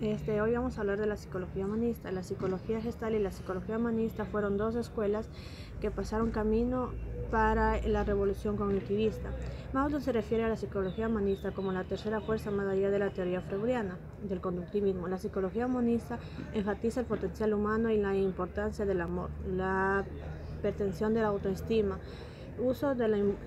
Hoy vamos a hablar de la psicología humanista. La psicología gestal y la psicología humanista fueron dos escuelas que pasaron camino para la revolución cognitivista. Maslow se refiere a la psicología humanista como la tercera fuerza más allá de la teoría freudiana del conductivismo. La psicología humanista enfatiza el potencial humano y la importancia del amor, la pertención de la autoestima,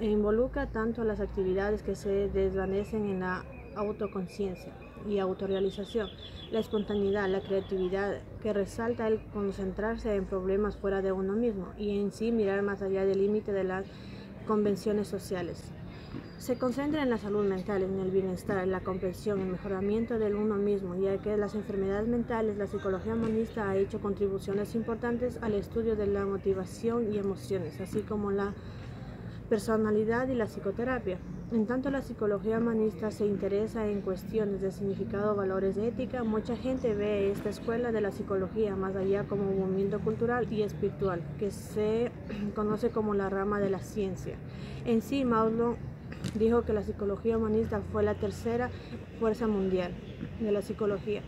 involucra tanto las actividades que se desvanecen en la autoconciencia y autorrealización, la espontaneidad, la creatividad, que resalta el concentrarse en problemas fuera de uno mismo y en sí mirar más allá del límite de las convenciones sociales. Se concentra en la salud mental, en el bienestar, en la comprensión, en el mejoramiento del uno mismo, ya que las enfermedades mentales, la psicología humanista ha hecho contribuciones importantes al estudio de la motivación y emociones, así como la personalidad y la psicoterapia. En tanto la psicología humanista se interesa en cuestiones de significado, valores de ética, mucha gente ve esta escuela de la psicología más allá como un movimiento cultural y espiritual, que se conoce como la rama de la ciencia. En sí, Maslow dijo que la psicología humanista fue la tercera fuerza mundial de la psicología.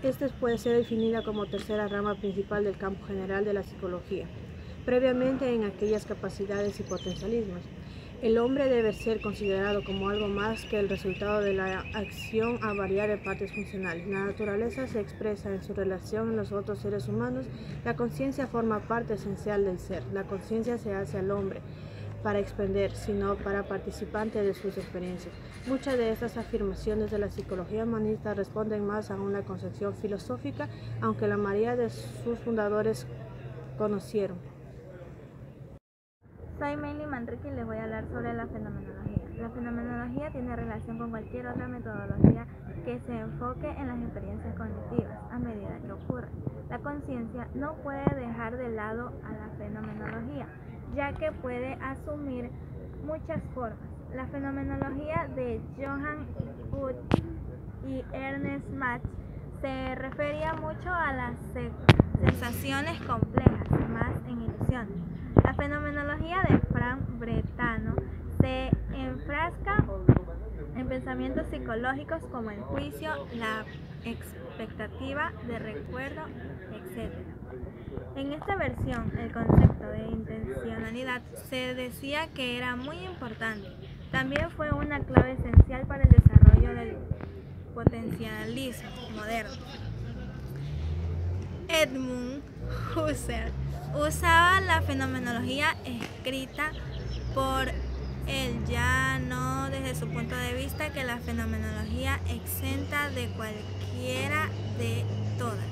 Esta puede ser definida como tercera rama principal del campo general de la psicología, previamente en aquellas capacidades y potencialismos. El hombre debe ser considerado como algo más que el resultado de la acción a variar de partes funcionales. La naturaleza se expresa en su relación con los otros seres humanos. La conciencia forma parte esencial del ser. La conciencia se hace al hombre para expender, sino para participante de sus experiencias. Muchas de estas afirmaciones de la psicología humanista responden más a una concepción filosófica, aunque la mayoría de sus fundadores conocieron. Soy Meili Manrique y les voy a hablar sobre la fenomenología. La fenomenología tiene relación con cualquier otra metodología que se enfoque en las experiencias cognitivas a medida que ocurren. La conciencia no puede dejar de lado a la fenomenología, ya que puede asumir muchas formas. La fenomenología de Johann Huth y Ernest Mach se refería mucho a las sensaciones complejas, más en ilusiones. La fenomenología de Frank Brentano se enfrasca en pensamientos psicológicos como el juicio, la expectativa de recuerdo, etc. En esta versión, el concepto de intencionalidad se decía que era muy importante. También fue una clave esencial para el desarrollo del potencialismo moderno. Edmund Husserl usaba la fenomenología escrita por él, ya no desde su punto de vista que la fenomenología exenta de cualquiera de todas.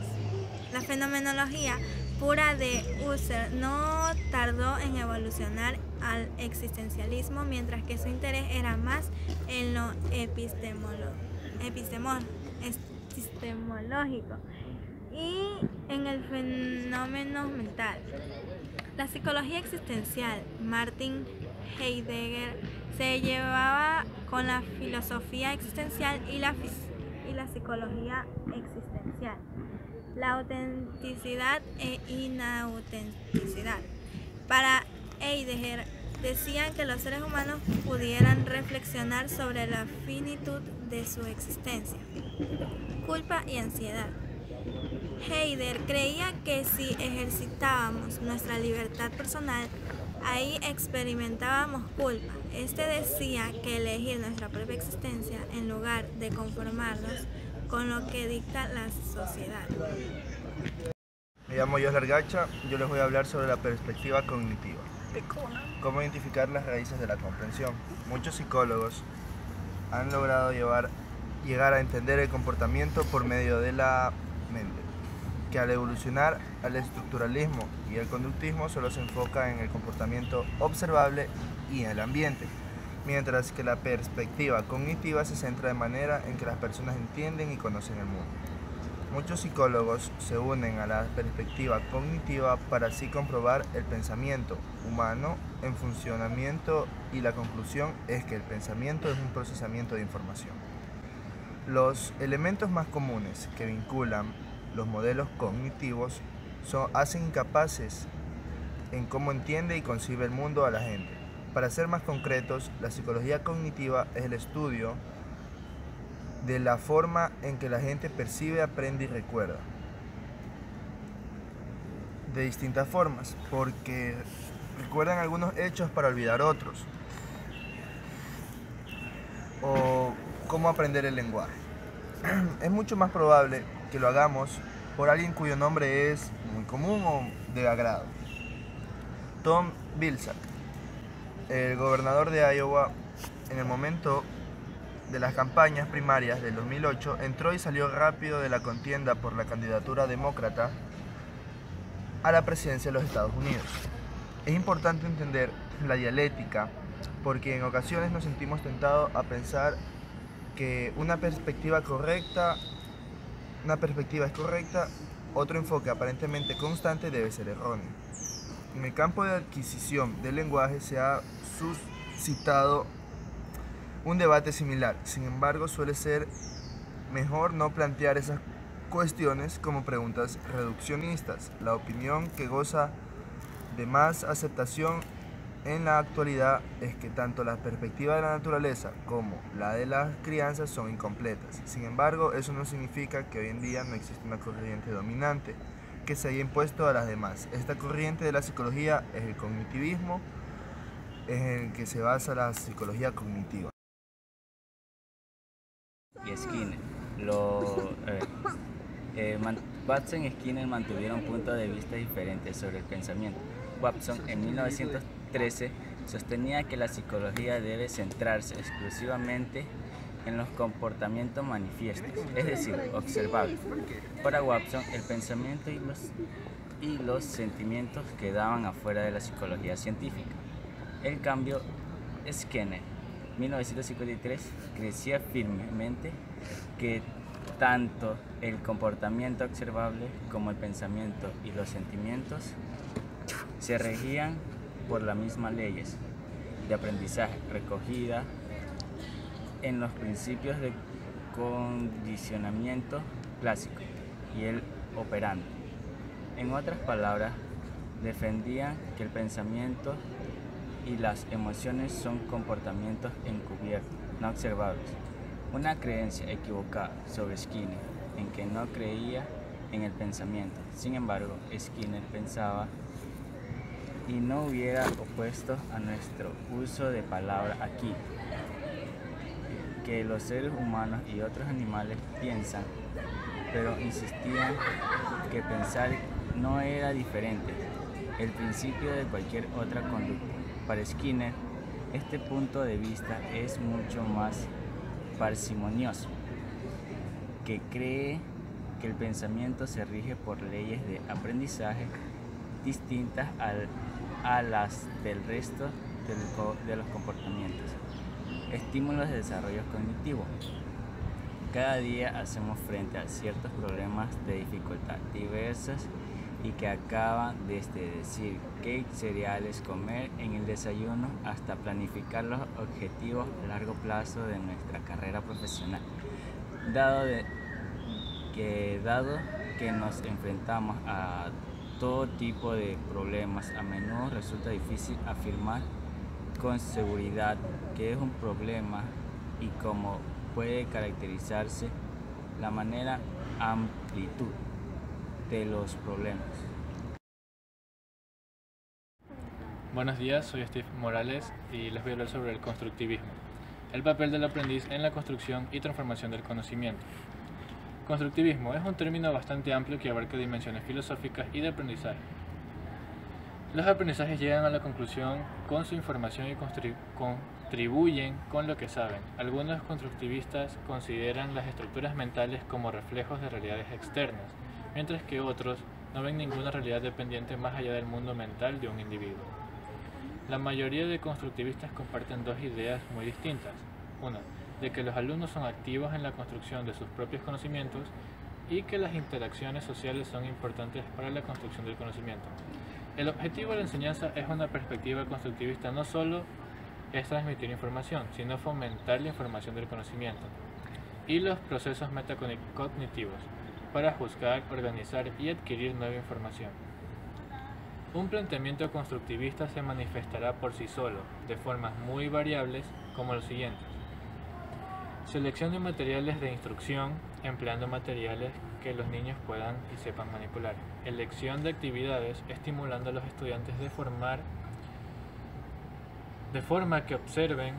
La fenomenología pura de Husserl no tardó en evolucionar al existencialismo, mientras que su interés era más en lo epistemológico y en el fenómeno mental. La psicología existencial, Martin Heidegger, se llevaba con la filosofía existencial y la psicología existencial, la autenticidad e inautenticidad. Para Heidegger, decían que los seres humanos pudieran reflexionar sobre la finitud de su existencia, culpa y ansiedad. Heidegger creía que si ejercitábamos nuestra libertad personal, ahí experimentábamos culpa. Decía que elegir nuestra propia existencia en lugar de conformarnos con lo que dicta la sociedad. Me llamo Joslar Gacha, yo les voy a hablar sobre la perspectiva cognitiva. Cómo identificar las raíces de la comprensión. Muchos psicólogos han logrado llegar a entender el comportamiento por medio de la mente, que al evolucionar al estructuralismo y el conductismo solo se enfoca en el comportamiento observable y en el ambiente, mientras que la perspectiva cognitiva se centra de manera en que las personas entienden y conocen el mundo. Muchos psicólogos se unen a la perspectiva cognitiva para así comprobar el pensamiento humano en funcionamiento, y la conclusión es que el pensamiento es un procesamiento de información. Los elementos más comunes que vinculan los modelos cognitivos hacen incapaces en cómo entiende y concibe el mundo a la gente. Para ser más concretos, la psicología cognitiva es el estudio de la forma en que la gente percibe, aprende y recuerda. De distintas formas, porque recuerdan algunos hechos para olvidar otros. O cómo aprender el lenguaje. Es mucho más probable que lo hagamos por alguien cuyo nombre es muy común o de agrado. Tom Vilsack, el gobernador de Iowa, en el momento de las campañas primarias del 2008, entró y salió rápido de la contienda por la candidatura demócrata a la presidencia de los Estados Unidos. Es importante entender la dialéctica porque en ocasiones nos sentimos tentados a pensar que una perspectiva es correcta, otro enfoque aparentemente constante debe ser erróneo. En el campo de adquisición del lenguaje se ha suscitado un debate similar, sin embargo suele ser mejor no plantear esas cuestiones como preguntas reduccionistas. La opinión que goza de más aceptación en la actualidad es que tanto la perspectiva de la naturaleza como la de las crianzas son incompletas. Sin embargo, eso no significa que hoy en día no existe una corriente dominante que se haya impuesto a las demás. Esta corriente de la psicología es el cognitivismo, en el que se basa la psicología cognitiva. Y Skinner. Watson y Skinner mantuvieron puntos de vista diferentes sobre el pensamiento. Watson en 1913 sostenía que la psicología debe centrarse exclusivamente en los comportamientos manifiestos, es decir, observables. Para Watson, el pensamiento y los sentimientos quedaban afuera de la psicología científica. En cambio, Skinner, 1953, creía firmemente que tanto el comportamiento observable como el pensamiento y los sentimientos se regían por las mismas leyes de aprendizaje recogida en los principios de condicionamiento clásico y el operante. En otras palabras, defendían que el pensamiento y las emociones son comportamientos encubiertos, no observables. Una creencia equivocada sobre Skinner, en que no creía en el pensamiento. Sin embargo, Skinner pensaba y no hubiera opuesto a nuestro uso de palabra aquí, que los seres humanos y otros animales piensan, pero insistían que pensar no era diferente, el principio de cualquier otra conducta. Para Skinner, este punto de vista es mucho más parsimonioso, que cree que el pensamiento se rige por leyes de aprendizaje distintas a las del resto de los comportamientos. Estímulos de desarrollo cognitivo. Cada día hacemos frente a ciertos problemas de dificultad diversas y que acaban desde decir qué cereales comer en el desayuno hasta planificar los objetivos a largo plazo de nuestra carrera profesional. Dado que nos enfrentamos a todo tipo de problemas, a menudo resulta difícil afirmar con seguridad qué es un problema y cómo puede caracterizarse la manera amplitud de los problemas. Buenos días, soy Steve Morales y les voy a hablar sobre el constructivismo, el papel del aprendiz en la construcción y transformación del conocimiento. Constructivismo es un término bastante amplio que abarca dimensiones filosóficas y de aprendizaje. Los aprendizajes llegan a la conclusión con su información y contribuyen con lo que saben. Algunos constructivistas consideran las estructuras mentales como reflejos de realidades externas, mientras que otros no ven ninguna realidad dependiente más allá del mundo mental de un individuo. La mayoría de constructivistas comparten dos ideas muy distintas. Una, de que los alumnos son activos en la construcción de sus propios conocimientos y que las interacciones sociales son importantes para la construcción del conocimiento. El objetivo de la enseñanza es una perspectiva constructivista, no solo es transmitir información, sino fomentar la información del conocimiento y los procesos metacognitivos para juzgar, organizar y adquirir nueva información. Un planteamiento constructivista se manifestará por sí solo, de formas muy variables, como los siguientes. Selección de materiales de instrucción, empleando materiales que los niños puedan y sepan manipular. Elección de actividades, estimulando a los estudiantes de forma que observen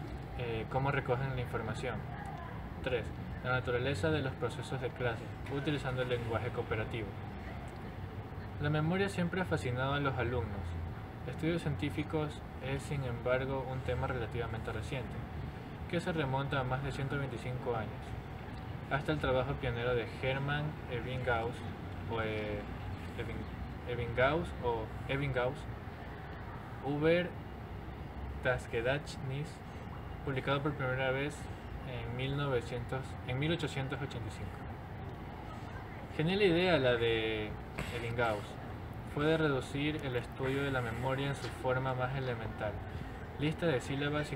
cómo recogen la información. 3. La naturaleza de los procesos de clase, utilizando el lenguaje cooperativo. La memoria siempre ha fascinado a los alumnos. Estudios científicos es, sin embargo, un tema relativamente reciente, que se remonta a más de 125 años, hasta el trabajo pionero de Hermann Ebbinghaus Hubert Taskedachnis, publicado por primera vez en 1885. Genial idea la de Ebbinghaus, fue de reducir el estudio de la memoria en su forma más elemental. Lista de sílabas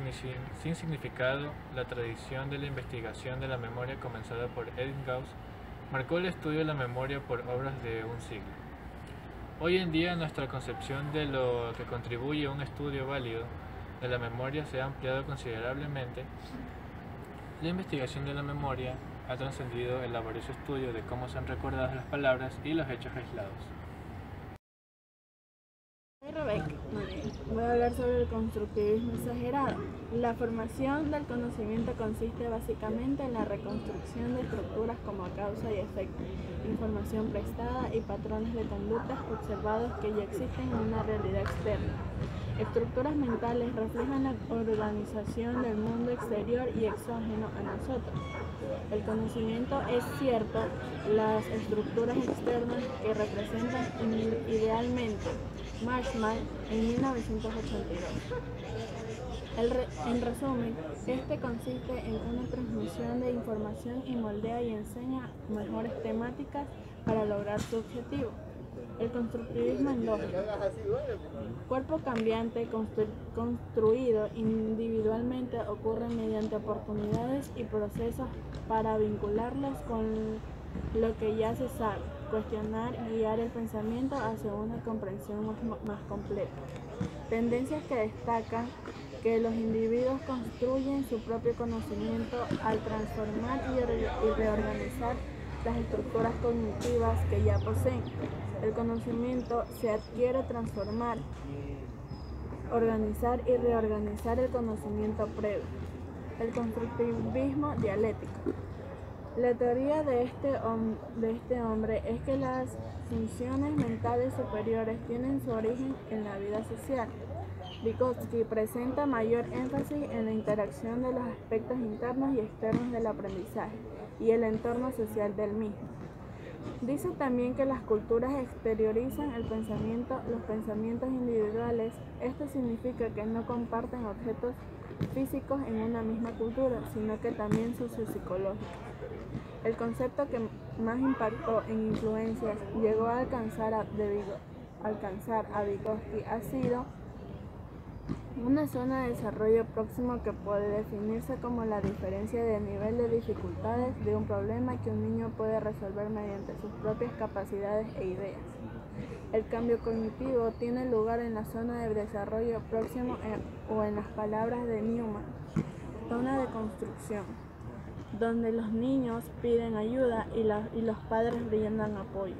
sin significado. La tradición de la investigación de la memoria comenzada por Ebbinghaus marcó el estudio de la memoria por obras de un siglo. Hoy en día nuestra concepción de lo que contribuye a un estudio válido de la memoria se ha ampliado considerablemente. La investigación de la memoria ha trascendido el laborioso estudio de cómo son recordadas las palabras y los hechos aislados. Soy Rebeca. Voy a hablar sobre el constructivismo exagerado. La formación del conocimiento consiste básicamente en la reconstrucción de estructuras como causa y efecto, información prestada y patrones de conductas observados que ya existen en una realidad externa. Estructuras mentales reflejan la organización del mundo exterior y exógeno a nosotros. El conocimiento es cierto, las estructuras externas que representan idealmente Marshall en 1982. En resumen, este consiste en una transmisión de información y moldea y enseña mejores temáticas para lograr su objetivo. El constructivismo endógeno. Cuerpo cambiante construido individualmente ocurre mediante oportunidades y procesos para vincularlos con lo que ya se sabe, cuestionar y guiar el pensamiento hacia una comprensión más completa. Tendencias que destacan que los individuos construyen su propio conocimiento al transformar y reorganizar las estructuras cognitivas que ya poseen. El conocimiento se adquiere transformar, organizar y reorganizar el conocimiento previo. El constructivismo dialéctico. La teoría de este hombre es que las funciones mentales superiores tienen su origen en la vida social. Vygotsky presenta mayor énfasis en la interacción de los aspectos internos y externos del aprendizaje y el entorno social del mismo. Dice también que las culturas exteriorizan los pensamientos individuales. Esto significa que no comparten objetos físicos en una misma cultura, sino que también sociopsicológicos. El concepto que más impactó en influencias llegó a alcanzar a Vygotsky ha sido una zona de desarrollo próximo que puede definirse como la diferencia de nivel de dificultades de un problema que un niño puede resolver mediante sus propias capacidades e ideas. El cambio cognitivo tiene lugar en la zona de desarrollo próximo o en las palabras de Newman, zona de construcción, donde los niños piden ayuda y los padres brindan apoyo.